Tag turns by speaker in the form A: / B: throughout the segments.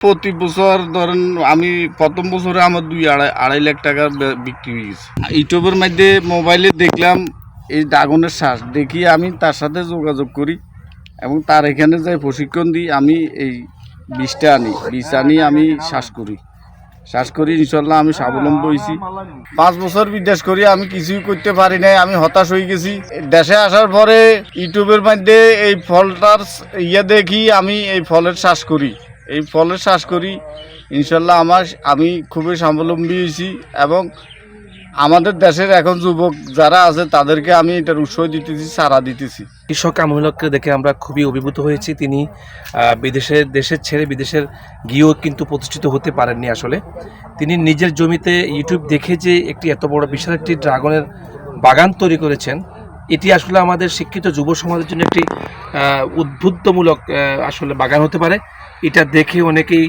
A: প্রতি বছর ধরেন আমি প্রথম বছরে আমার 2-2.5 লাখ টাকা বিক্রি হয়ে গেছে। ইউটিউবের মধ্যে মোবাইলে দেখলাম এই ড্রাগনের শ্বাস, দেখি আমি তার সাথে যোগাযোগ করি এবং তার এখানে যাই প্রশিক্ষণ দিই। আমি এই বীজ আনি আমি শ্বাস করি ইনশাল্লাহ আমি স্বাবলম্বী হয়েছি। 5 বছর বিদেশ করি আমি কিছুই করতে পারি নাই, আমি হতাশ হয়ে গেছি। দেশে আসার পরে ইউটিউবের মধ্যে এই ফলটার দেখি আমি এই ফলের শ্বাস করি ইনশাল্লাহ আমি খুবই স্বাবলম্বী হয়েছি এবং আমাদের দেশের এখন যুবক যারা আছে তাদেরকে আমি এটার উৎসাহ দিতেছি, সাড়া দিতেছি।
B: কৃষক আমিনুলকে দেখে আমরা খুবই অভিভূত হয়েছি। তিনি দেশের ছেড়ে বিদেশের গিয়েও কিন্তু প্রতিষ্ঠিত হতে পারেননি। আসলে তিনি নিজের জমিতে ইউটিউব দেখে যে একটি এত বড় বিশাল একটি ড্রাগনের বাগান তৈরি করেছেন, এটি আসলে আমাদের শিক্ষিত যুব সমাজের জন্য একটি উদ্বুদ্ধমূলক আসলে বাগান হতে পারে। এটা দেখে অনেকেই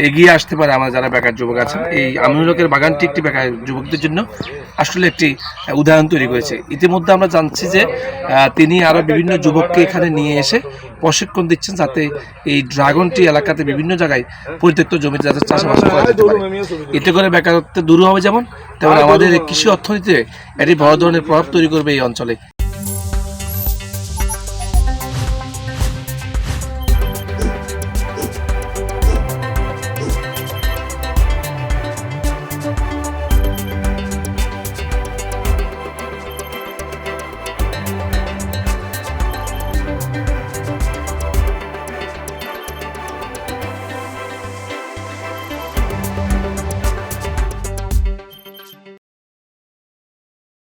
B: এগিয়ে আসতে পারে। আমরা যারা বেকার যুবক আছেন, এই আমিনুলকের বাগানটি একটি বেকার যুবকদের জন্য আসলে একটি উদাহরণ তৈরি করেছে। ইতিমধ্যে আমরা জানছি যে তিনি আরও বিভিন্ন যুবককে এখানে নিয়ে এসে প্রশিক্ষণ দিচ্ছেন, যাতে এই ড্রাগনটি এলাকাতে বিভিন্ন জায়গায় পরিত্যক্ত জমিতে যাতে চাষাবাস করা যেতে পারে। এতে করে বেকারত্ব দূর হবে, যেমন তেমন আমাদের কৃষি অর্থনীতিতে এটি বড় ধরনের প্রভাব তৈরি করবে এই অঞ্চলে।